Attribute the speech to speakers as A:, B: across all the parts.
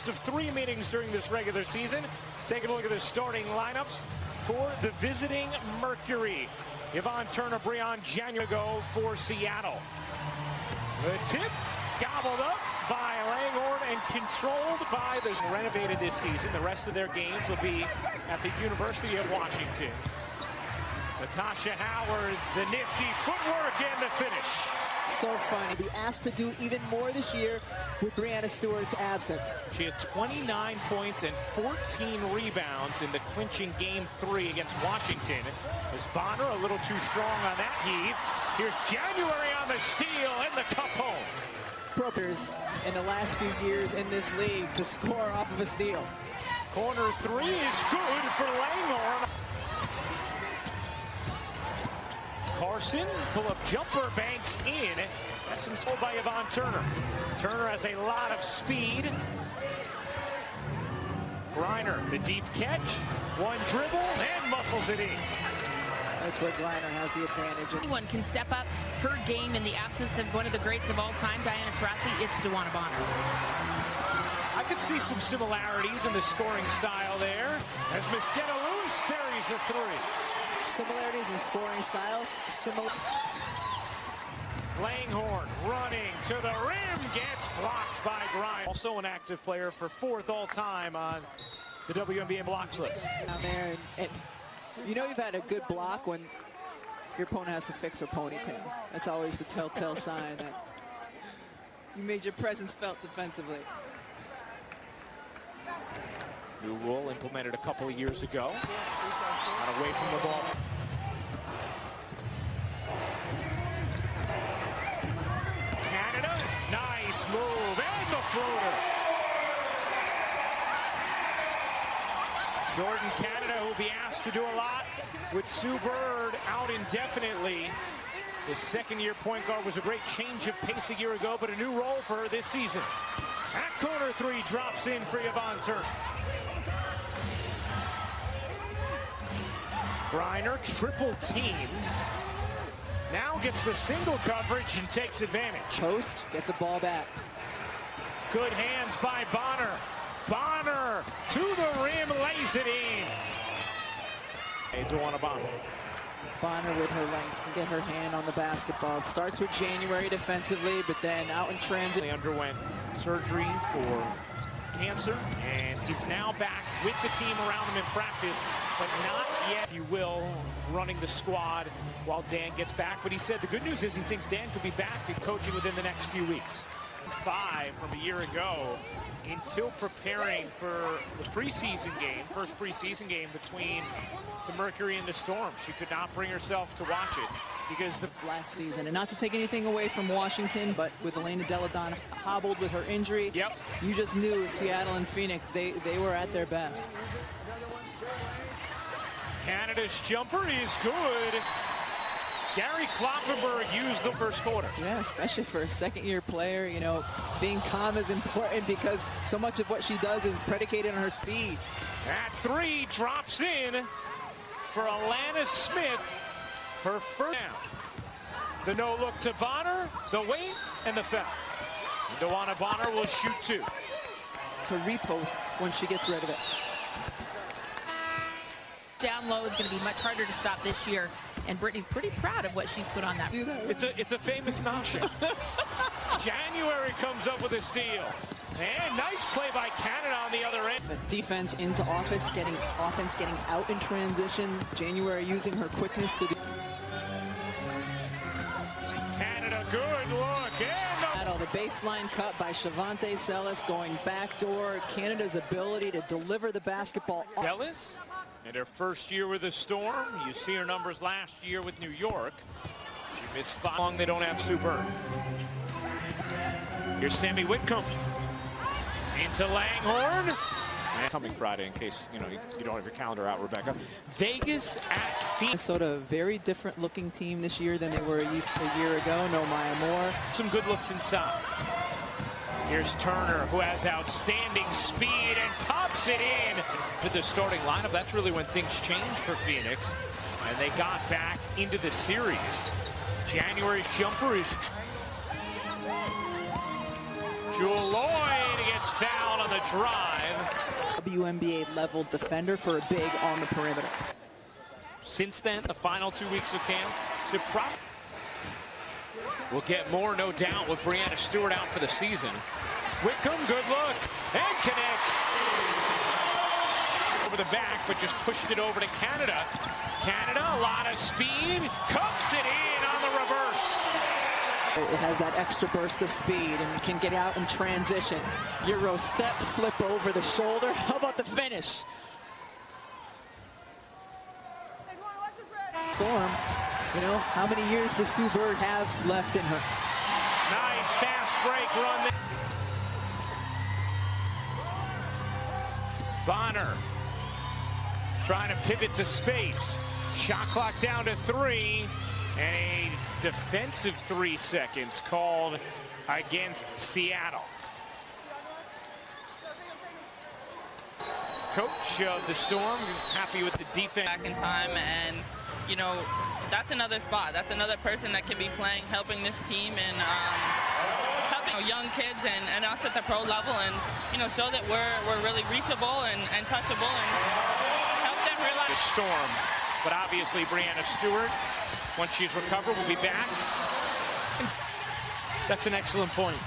A: of 3 meetings during this regular season. Taking a look at the starting lineups for the visiting Mercury. Yvonne Turner, Breon January go for Seattle. The tip gobbled up by Langhorne and controlled by the renovated this season. The rest of their games will be at the University of Washington. Natasha Howard, the nifty footwork and the finish.
B: So funny. Be asked to do even more this year with Breanna Stewart's absence.
A: She had 29 points and 14 rebounds in the clinching Game 3 against Washington. As Bonner a little too strong on that heave. Here's January on the steal and the cup home.
B: Brokers in the last few years in this league to score off of a steal.
A: Corner 3 is good for Langhorne. Carson, pull-up jumper, banks in. That's installed by Yvonne Turner. Turner has a lot of speed. Griner, the deep catch. One dribble and muscles it in.
B: That's where Griner has the advantage.
C: Anyone can step up her game in the absence of one of the greats of all time, Diana Taurasi. It's DeWanna Bonner.
A: I could see some similarities in the scoring style there as Mosqueda loose buries a 3.
B: Similarities in scoring styles.
A: Langhorne running to the rim, gets blocked by Griner. Also an active player for 4th all-time on the WNBA blocks list.
B: Down there, and you know you've had a good block when your opponent has to fix her ponytail. That's always the telltale sign that you made your presence felt defensively.
A: New rule implemented a couple of years ago. Not away from the ball. Canada, nice move, and the floater. Jordan Canada will be asked to do a lot with Sue Bird out indefinitely. The second-year point guard was a great change of pace a year ago, but a new role for her this season. That corner 3 drops in for Yvonne Turner. Griner, triple team. Now gets the single coverage and takes advantage.
B: Post, get the ball back.
A: Good hands by Bonner. Bonner to the rim, lays it in. Hey, DeWanna Bonner.
B: Bonner with her length can get her hand on the basketball. It starts with January defensively, but then out in transit.
A: He underwent surgery for cancer, and he's now back with the team around him in practice, but not yet, if you will, running the squad while Dan gets back. But he said the good news is he thinks Dan could be back and coaching within the next few weeks. 5 from a year ago until preparing for the preseason game, first preseason game between the Mercury and the Storm. She could not bring herself to watch it because the
B: last season. And not to take anything away from Washington, but with Elena Deladon hobbled with her injury,
A: yep,
B: you just knew Seattle and Phoenix, they were at their best.
A: Canada's jumper is good. Gary Kloppenberg used the first quarter.
B: Yeah, especially for a second-year player, you know, being calm is important because so much of what she does is predicated on her speed.
A: That 3 drops in for Alana Smith, her first down. The no-look to Bonner, the wait, and the foul. DeWanna Bonner will shoot 2.
B: To repost when she gets rid of it.
C: Down low is going to be much harder to stop this year, and Brittany's pretty proud of what she's put on that.
A: It's a famous notion. January comes up with a steal. And nice play by Canada on the other end.
B: Defense into offense getting out in transition. January using her quickness to...
A: Canada, good look. And
B: the baseline cut by Shavante Sellis going backdoor. Canada's ability to deliver the basketball.
A: Sellis, in her first year with the Storm. You see her numbers last year with New York. She missed 5 long. They don't have Sue Bird. Here's Sammy Whitcomb. Into Langhorne. And coming Friday, in case you don't have your calendar out, Rebecca. Vegas at Phoenix.
B: Minnesota, very different looking team this year than they were a year ago. No Maya Moore.
A: Some good looks inside. Here's Turner, who has outstanding speed and pops it in to the starting lineup. That's really when things changed for Phoenix, and they got back into the series. January's jumper is Jewel Lloyd against gets fouled on the drive.
B: WNBA level defender for a big on the perimeter.
A: Since then, the final 2 weeks of camp, we'll get more, no doubt, with Breanna Stewart out for the season. Wickham, good look, and connects. Over the back, but just pushed it over to Canada. Canada, a lot of speed, cups it in on the reverse.
B: It has that extra burst of speed and can get out in transition. Euro step, flip over the shoulder. How about the finish? Storm, you know, how many years does Sue Bird have left in her?
A: Nice fast break run there. Bonner trying to pivot to space. Shot clock down to 3. And a defensive 3 seconds called against Seattle. Coach of the Storm, happy with the defense.
D: Back in time, and you know, that's another spot. That's another person that can be playing, helping this team, and helping young kids and us at the pro level, and you know, show that we're really reachable and touchable, and help them realize.
A: The Storm, but obviously Breanna Stewart, once she's recovered, will be back. That's an excellent point.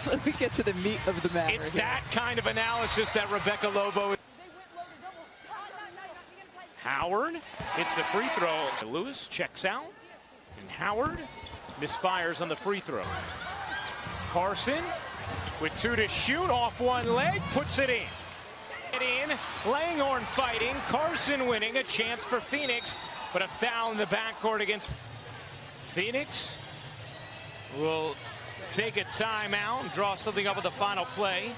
B: Let me get to the meat of the matter.
A: It's that kind of analysis that Rebecca Lobo. Howard hits the free throw. Lewis checks out, and Howard misfires on the free throw. Carson with 2 to shoot, off one leg, puts it in. Langhorne fighting, Carson winning, a chance for Phoenix, but a foul in the backcourt against Phoenix. Will take a timeout and draw something up with the final play.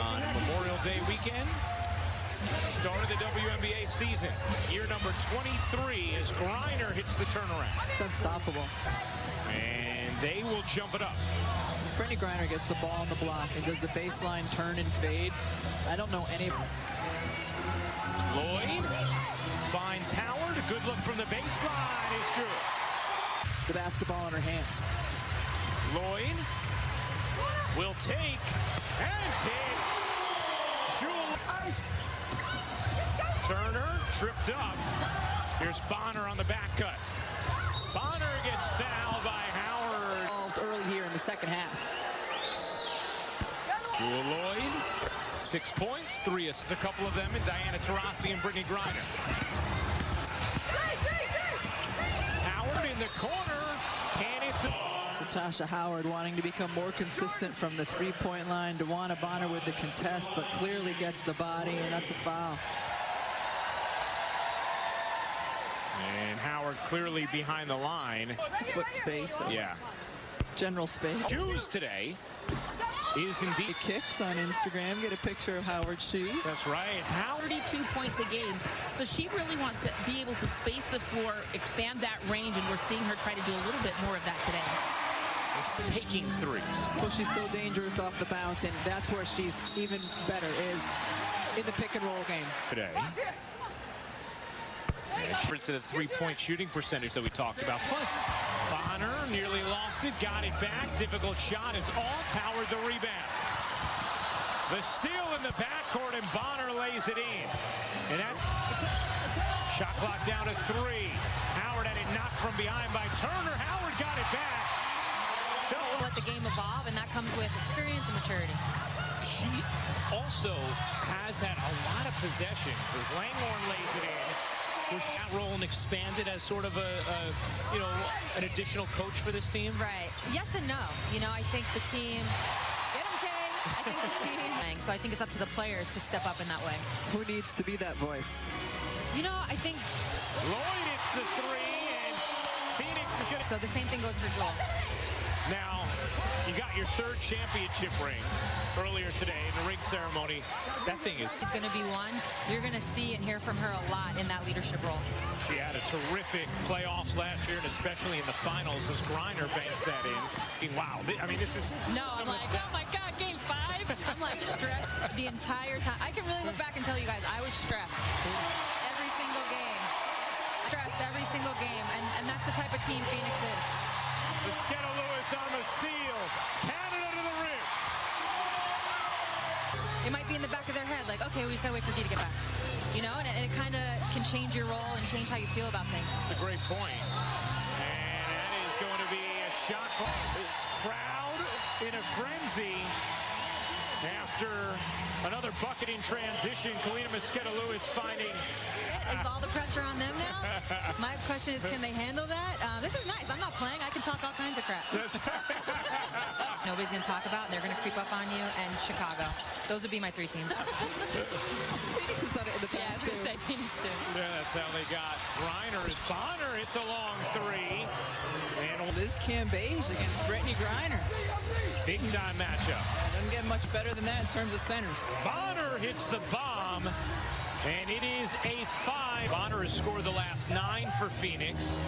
A: On Memorial Day weekend, start of the WNBA season, year number 23 as Griner hits the turnaround.
B: It's unstoppable.
A: And they will jump it up.
B: Brittany Griner gets the ball on the block and does the baseline turn and fade. I don't know any.
A: Lloyd finds Howard. A good look from the baseline is good.
B: The basketball in her hands.
A: Lloyd will take and hit. Jewel. Turner tripped up. Here's Bonner on the back cut. Bonner gets fouled by Howard.
B: Early here in the second half.
A: Jewel Lloyd, 6 points, 3 assists, a couple of them, and Diana Taurasi and Brittany Griner. Howard in the corner, can it?
B: Natasha Howard wanting to become more consistent from the three-point line. DeWanna Bonner with the contest, but clearly gets the body, and that's a foul.
A: And Howard clearly behind the line.
B: Foot space.
A: Yeah.
B: General space.
A: Shoes today is indeed.
B: Kicks on Instagram. Get a picture of Howard's shoes.
A: That's right. Howard.
C: 32 points a game. So she really wants to be able to space the floor, expand that range, and we're seeing her try to do a little bit more of that today.
A: Taking threes.
B: Well, she's so dangerous off the bounce, and that's where she's even better, is in the pick and roll game.
A: Today. And difference in the three-point shooting percentage that we talked about. Plus, Bonner nearly lost it, got it back. Difficult shot is off. Howard the rebound. The steal in the backcourt, and Bonner lays it in. And that's shot clock down to 3. Howard had it knocked from behind by Turner. Howard got it back.
C: Let the game evolve, and that comes with experience and maturity.
A: She also has had a lot of possessions as Langhorne lays it in. Was that role and expanded as sort of you know, an additional coach for this team?
C: Right. Yes and no. You know, I think the team. Get him, Kay. I think the team. So I think it's up to the players to step up in that way.
B: Who needs to be that voice?
C: You know, I think.
A: Lloyd hits the 3, and Phoenix is going to.
C: So the same thing goes for Joel.
A: Now, you got your 3rd championship ring earlier today in the ring ceremony. That thing is
C: going to be one. You're going to see and hear from her a lot in that leadership role.
A: She had a terrific playoffs last year, and especially in the finals as Griner banks that in. Wow, I mean, this is.
C: No, I'm like, oh my God, game 5. I'm like stressed the entire time. I can really look back and tell you guys, I was stressed every single game. Stressed every single game, and that's the type of team Phoenix is.
A: Mosqueda Lewis on the steal. Canada to the rim.
C: it might be in the back of their head, like, okay, we just gotta wait for D to get back. You know, and it kind of can change your role and change how you feel about things.
A: It's a great point. And that is going to be a shot. This crowd in a frenzy after another bucket in transition. Kalina Mosqueda-Lewis finding...
C: Is all the pressure on them now? My question is, can they handle that? This is nice. I'm not playing. I can talk all kinds of crap. Nobody's going to talk about, and they're going to creep up on you, and Chicago. Those would be my 3 teams.
B: Phoenix has done it in the past,
C: yeah, I was going to say Phoenix too.
A: Yeah, that's how they got Griner. Is Bonner. It's a long 3. And
B: Liz Cambage against Brittany Griner.
A: big time matchup.
B: Doesn't get much better than that in terms of centers.
A: Bonner hits the bomb, and it is a 5. Bonner has scored the last 9 for Phoenix.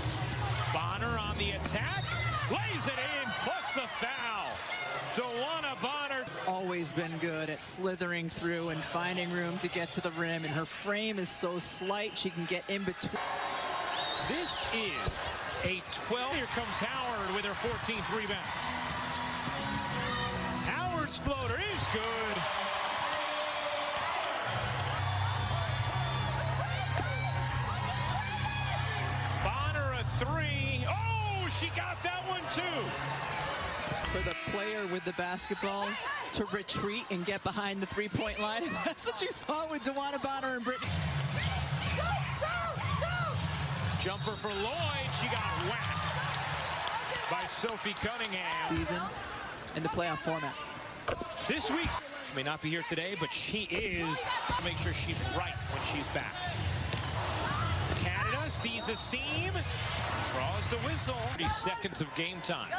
A: Bonner on the attack, lays it in, plus the foul. DeWanna Bonner.
B: Always been good at slithering through and finding room to get to the rim, and her frame is so slight she can get in between.
A: This is a 12. Here comes Howard with her 14th rebound. Howard's floater is good. Bonner a 3. Oh, she got that one too.
B: For the player with the basketball to retreat and get behind the three-point line, and that's what you saw with DeWanna Bonner and Brittany.
A: Jumper for Lloyd. She got whacked by Sophie Cunningham.
B: Season in the playoff format.
A: This week's, she may not be here today, but she is to make sure she's right when she's back. Canada sees a seam, draws the whistle. 30 seconds of game time.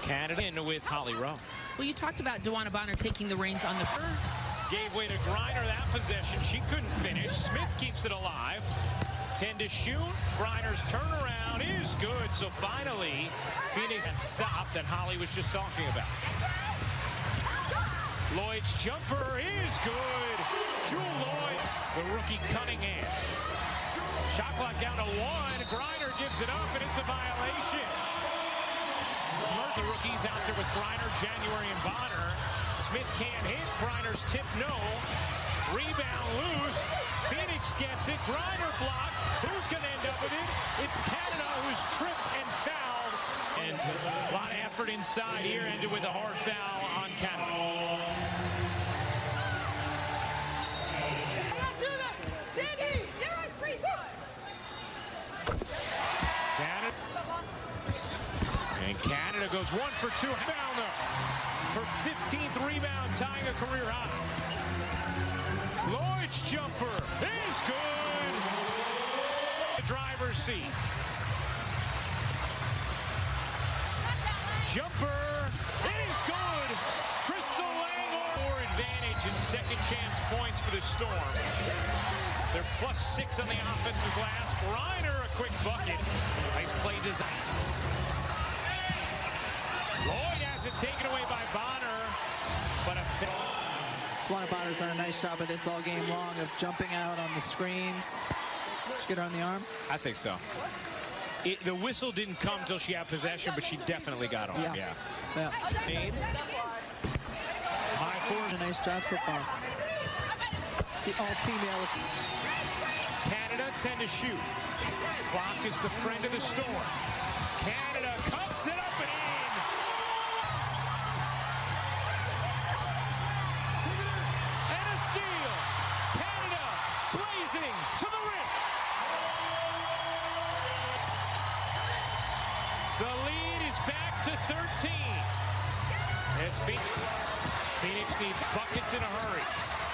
A: Canada in with Holly Rowe.
E: Well, you talked about DeWanna Bonner taking the reins on the third.
A: Gave way to Griner that possession. She couldn't finish. Smith keeps it alive. 10 to shoot. Griner's turnaround is good. So finally, Phoenix had stopped that Holly was just talking about. Lloyd's jumper is good. Jewel Lloyd, the rookie Cunningham. Shot clock down to 1. Griner gives it up, and it's a violation. The rookies out there with Griner, January, and Bonner. Smith can't hit. Griner's tip no. Rebound loose. Phoenix gets it. Griner blocked. Who's going to end up with it? It's Canada who's tripped and fouled. And a lot of effort inside here, ended with a hard foul on Canada. Canada. And Canada goes 1 for 2. Founder. Her 15th rebound, tying a career high. Lloyd's jumper is good. The driver's seat. Jumper is good. Crystal Langor for advantage and second chance points for the Storm. They're +6 on the offensive glass. Griner a quick bucket. Nice play design. Lloyd has it taken away by Bonner, but a
B: DeWanna Bonner's done a nice job of this all game long, of jumping out on the screens. Did she get her on the arm?
A: I think so. The whistle didn't come till she had possession, but she definitely got on. Yeah. Made. High forward.
B: A nice job so far. The all-female.
A: Canada 10 to shoot. Clock is the friend of the Storm. Canada cuts it up and in. And a steal. Canada blazing to the rim. The lead is back to 13. As Phoenix needs buckets in a hurry.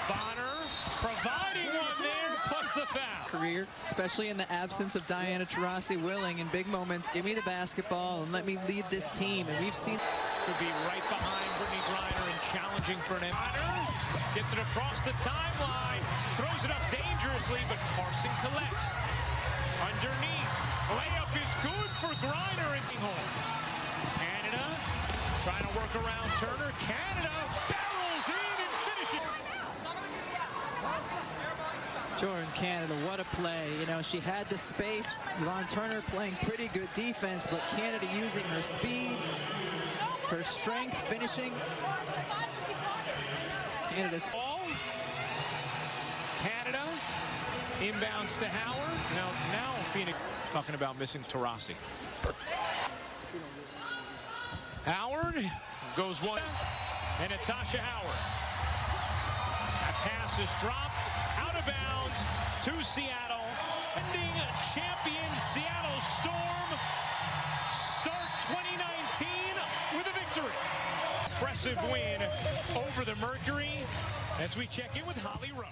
A: Bonner providing one there, plus the foul.
B: Career, especially in the absence of Diana Taurasi willing in big moments. Give me the basketball and let me lead this team. And we've seen
A: could be right behind Brittany Griner and challenging for an Bonner gets it across the timeline, throws it up dangerously, but Carson collects. Underneath, layup is good for Griner and home. Canada trying to work around Turner. Canada barrels in and finishes.
B: Jordan Canada, what a play. You know, she had the space. Yvonne Turner playing pretty good defense, but Canada using her speed, her strength, finishing. Canada's
A: Ball. Canada inbounds to Howard. Now Phoenix talking about missing Taurasi. Howard goes one, and Natasha Howard. That pass is dropped out of bounds to Seattle. Ending champion Seattle Storm start 2019 with a victory. Impressive win over the Mercury as we check in with Holly Rowe.